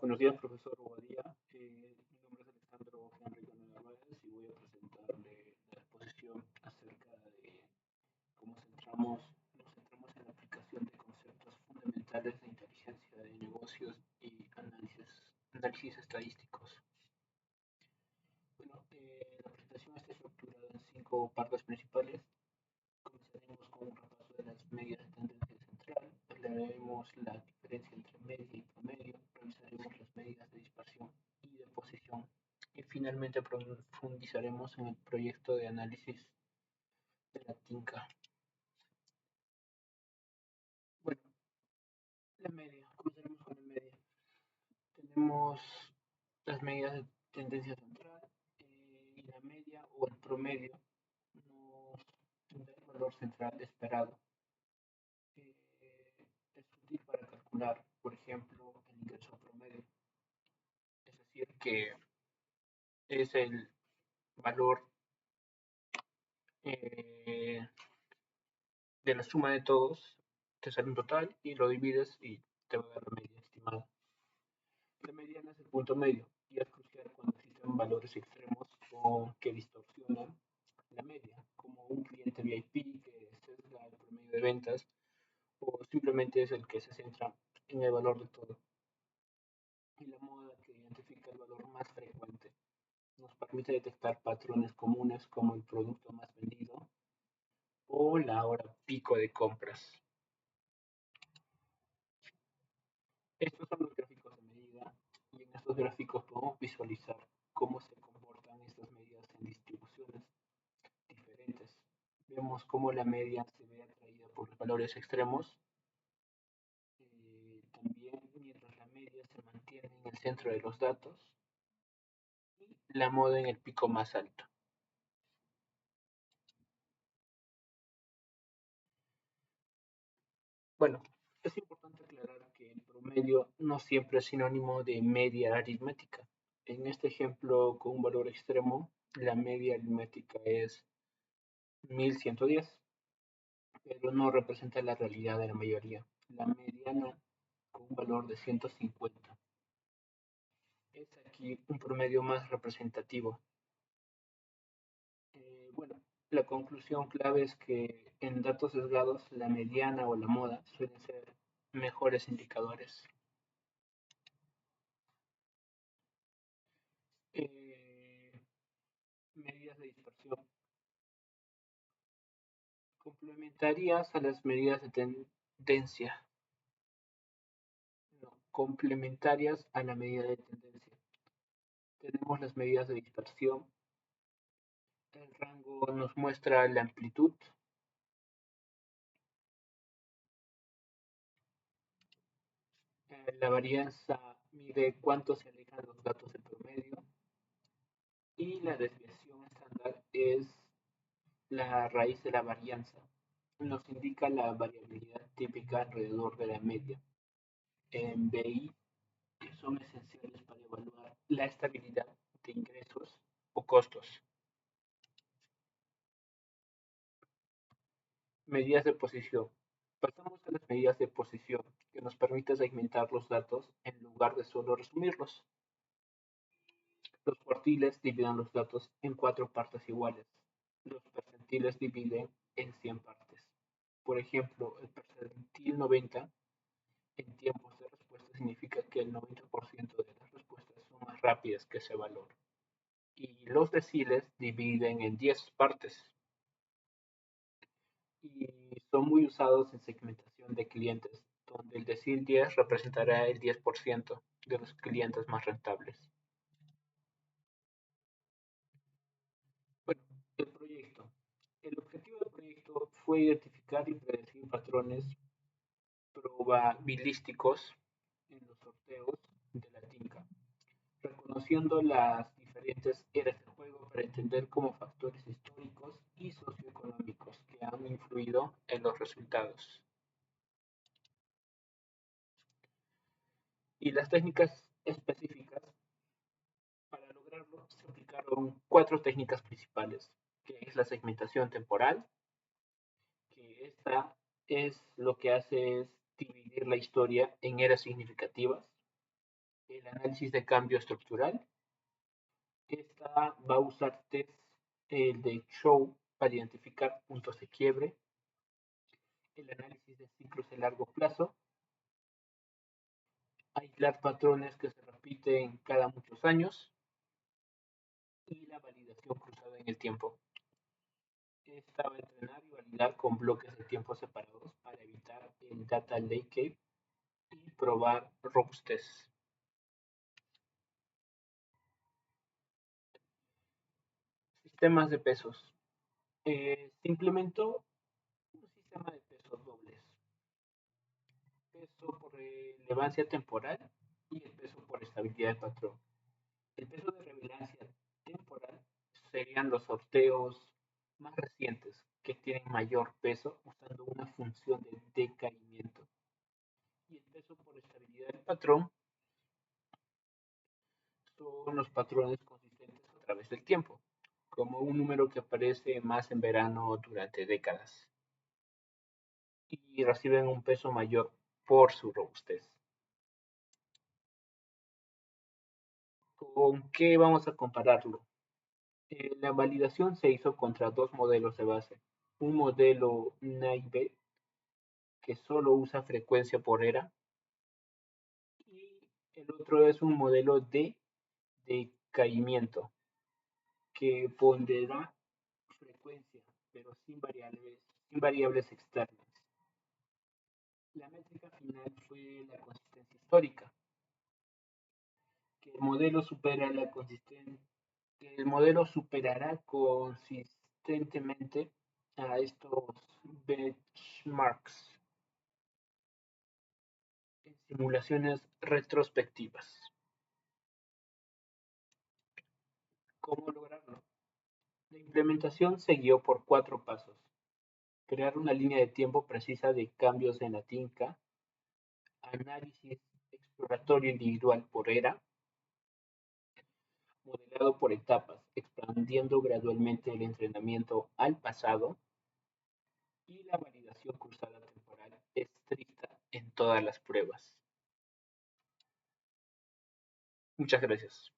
Buenos días, profesor Bobadilla. Mi nombre es Alejandro Henry Narváez y voy a presentarle la exposición acerca de cómo nos centramos en la aplicación de conceptos fundamentales de inteligencia de negocios y análisis estadísticos. Bueno, la presentación está estructurada en 5 partes principales. Comenzaremos con un repaso de las medidas de tendencia central, hablaremos la diferencia entre media y promedio, revisaremos las medidas de dispersión y de posición y finalmente profundizaremos en el proyecto de análisis de la TINCA. Bueno, la media, comenzaremos con la media. Tenemos las medidas de tendencia central y la media o el promedio nos da el valor central esperado. Es útil para calcular, por ejemplo, el ingreso promedio, es decir, que es el valor eh, de la suma de todos, te sale un total y lo divides y te va a dar la media estimada. La mediana es el punto medio y es crucial cuando existen valores extremos o que distorsionan la media, como un cliente VIP que sesga el promedio de ventas o simplemente es el que se centra en el valor de todo. Y la moda que identifica el valor más frecuente. Nos permite detectar patrones comunes como el producto más vendido o la hora pico de compras. Estos son los gráficos de medida y en estos gráficos podemos visualizar cómo se comportan estas medidas en distribuciones diferentes. Vemos cómo la media se ve atraída por los valores extremos. También mientras la media se mantiene en el centro de los datos y la moda en el pico más alto. Bueno, es importante aclarar que el promedio no siempre es sinónimo de media aritmética. En este ejemplo, con un valor extremo, la media aritmética es 1110, pero no representa la realidad de la mayoría. La mediana, con un valor de 150, es aquí un promedio más representativo. Bueno, la conclusión clave es que en datos sesgados, la mediana o la moda suelen ser mejores indicadores. Eh, Medidas de dispersión complementarias a las medidas de tendencia, no, complementarias a la medida de tendencia. Tenemos las medidas de dispersión, el rango nos muestra la amplitud, la varianza mide cuánto se alejan los datos del promedio y la desviación estándar es la raíz de la varianza. Nos indica la variabilidad típica alrededor de la media. En BI son esenciales para evaluar la estabilidad de ingresos o costos. Medidas de posición. Pasamos a las medidas de posición, que nos permite segmentar los datos en lugar de solo resumirlos. Los cuartiles dividen los datos en 4 partes iguales. Los percentiles dividen en 100 partes. Por ejemplo, el percentil 90 en tiempos de respuesta significa que el 90% de las respuestas son más rápidas que ese valor. Y los deciles dividen en 10 partes y son muy usados en segmentación de clientes, donde el decil 10 representará el 10% de los clientes más rentables. Bueno, el proyecto. El objetivo del proyecto fue identificar y predecir patrones probabilísticos en los sorteos de la TINCA, reconociendo las diferentes eras de juego para entender cómo factores históricos y socioeconómicos que han influido en los resultados. Y las técnicas específicas, para lograrlo, se aplicaron 4 técnicas principales, que es la segmentación temporal, que esta es lo que hace es dividir la historia en eras significativas. el análisis de cambio estructural. Esta va a usar test el de Show para identificar puntos de quiebre, el análisis de ciclos de largo plazo, aislar patrones que se repiten cada muchos años y la validación cruzada en el tiempo. Esta va a entrenar y validar con bloques de tiempo separados para evitar el data leakage y probar robustez. Sistemas de pesos. Se implementó un sistema de pesos dobles. Peso por relevancia temporal y el peso por estabilidad de patrón. El peso de relevancia temporal serían los sorteos más recientes que tienen mayor peso usando una función de decaimiento. Y el peso por estabilidad del patrón son los patrones consistentes a través del tiempo, como un número que aparece más en verano durante décadas y reciben un peso mayor por su robustez. ¿Con qué vamos a compararlo? La validación se hizo contra dos modelos de base. Un modelo Naive, que solo usa frecuencia por era, y el otro es un modelo de decaimiento, que pondera frecuencia, pero sin variables externas. La métrica final fue la consistencia histórica, que el modelo supera la consisten- que el modelo superará consistentemente a estos benchmarks en simulaciones retrospectivas. ¿Cómo lograrlo? La implementación se guió por cuatro pasos. Crear una línea de tiempo precisa de cambios en la tinca, análisis exploratorio individual por era, modelado por etapas, expandiendo gradualmente el entrenamiento al pasado y la validación cruzada temporal estricta en todas las pruebas. Muchas gracias.